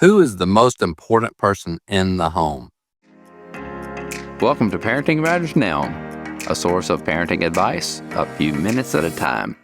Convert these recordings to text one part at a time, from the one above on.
Who is the most important person in the home? Welcome to Parenting Matters Now, a source of parenting advice a few minutes at a time.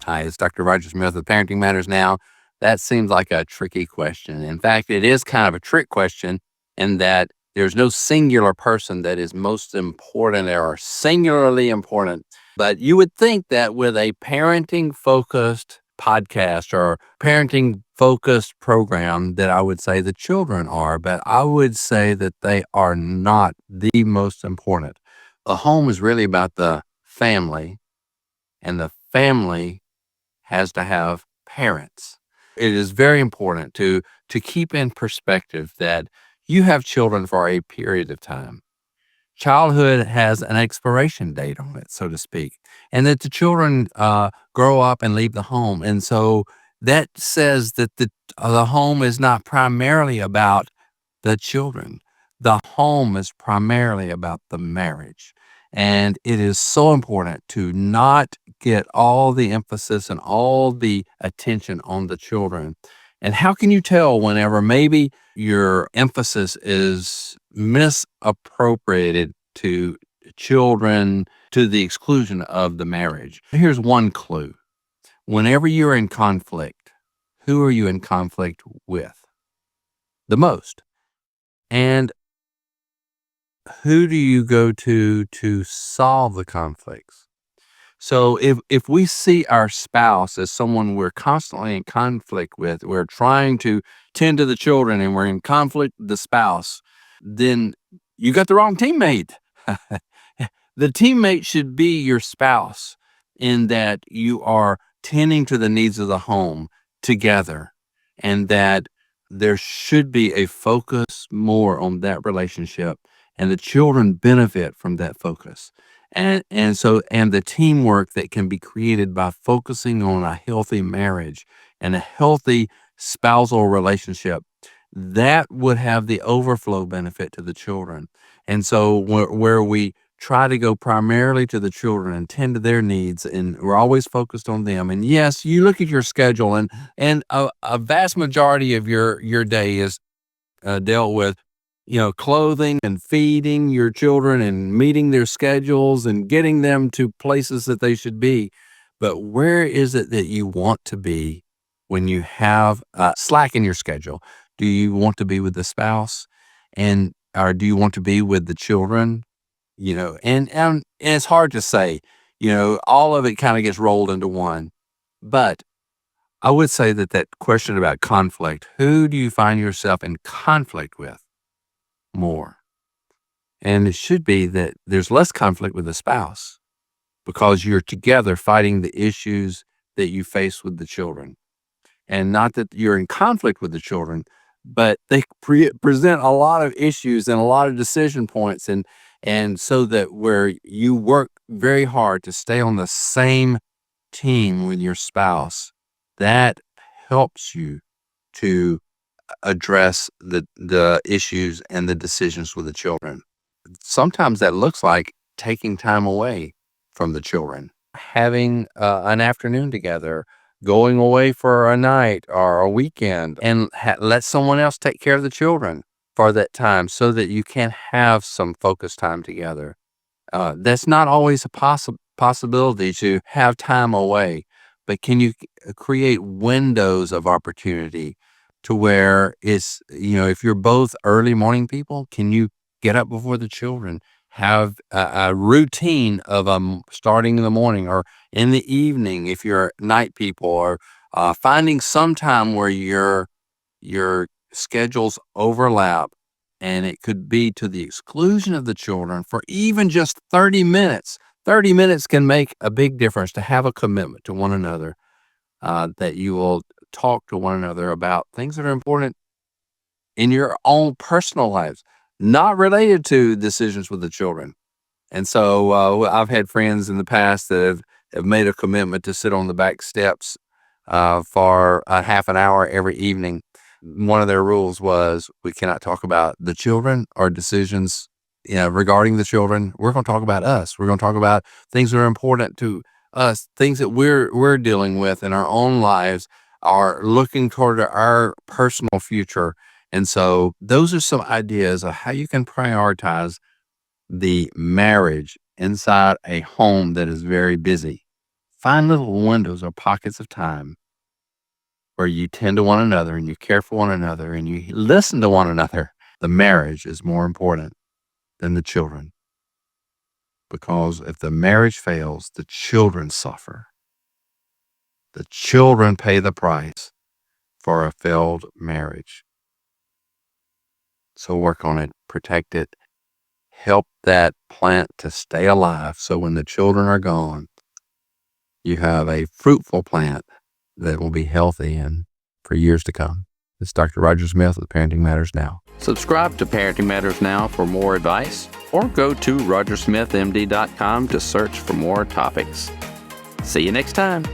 Hi, it's Dr. Roger Smith with Parenting Matters Now. That seems like a tricky question. In fact, it is kind of a trick question in that there's no singular person that is most important or singularly important. But you would think that with a parenting-focused podcast or parenting-focused program that I would say the children are, but I would say that they are not the most important. The home is really about the family, and the family has to have parents. It is very important to keep in perspective that you have children for a period of time. Childhood has an expiration date on it, so to speak, and that the children grow up and leave the home. And so that says that the home is not primarily about the children. The home is primarily about the marriage. And it is so important to not get all the emphasis and all the attention on the children. And how can you tell whenever maybe your emphasis is misappropriated to children to the exclusion of the marriage? Here's one clue. Whenever you're in conflict, who are you in conflict with the most? And who do you go to solve the conflicts? So if we see our spouse as someone we're constantly in conflict with, we're trying to tend to the children and we're in conflict with the spouse, then you got the wrong teammate. The teammate should be your spouse in that you are tending to the needs of the home together, and that there should be a focus more on that relationship, and the children benefit from that focus. And the teamwork that can be created by focusing on a healthy marriage and a healthy spousal relationship, that would have the overflow benefit to the children. And so where we try to go primarily to the children and tend to their needs, and we're always focused on them. And yes, you look at your schedule, and a vast majority of your day is dealt with, clothing and feeding your children and meeting their schedules and getting them to places that they should be. But where is it that you want to be when you have slack in your schedule? Do you want to be with the spouse, or do you want to be with the children? And it's hard to say. All of it kind of gets rolled into one. But I would say that question about conflict, who do you find yourself in conflict with more? And it should be that there's less conflict with the spouse because you're together fighting the issues that you face with the children. And not that you're in conflict with the children, but they present a lot of issues and a lot of decision points. And so that where you work very hard to stay on the same team with your spouse, that helps you to address the issues and the decisions with the children. Sometimes that looks like taking time away from the children, having an afternoon together, going away for a night or a weekend, and let someone else take care of the children for that time so that you can have some focused time together. That's not always a possibility to have time away, but can you create windows of opportunity to where it's, if you're both early morning people, can you get up before the children, have a routine of starting in the morning or in the evening if you're night people, or finding some time where your schedules overlap, and it could be to the exclusion of the children for even just 30 minutes. 30 minutes can make a big difference, to have a commitment to one another, that you will talk to one another about things that are important in your own personal lives, not related to decisions with the children. And so I've had friends in the past that have made a commitment to sit on the back steps for a half an hour every evening. One of their rules was we cannot talk about the children or decisions regarding the children. We're going to talk about us. We're going to talk about things that are important to us, things that we're dealing with in our own lives, are looking toward our personal future. And so those are some ideas of how you can prioritize the marriage inside a home that is very busy. Find little windows or pockets of time where you tend to one another and you care for one another and you listen to one another. The marriage is more important than the children, because if the marriage fails, the children suffer. The children pay the price for a failed marriage. So work on it, protect it, help that plant to stay alive. So when the children are gone, you have a fruitful plant that will be healthy and for years to come. This is Dr. Roger Smith with Parenting Matters Now. Subscribe to Parenting Matters Now for more advice, or go to rogersmithmd.com to search for more topics. See you next time.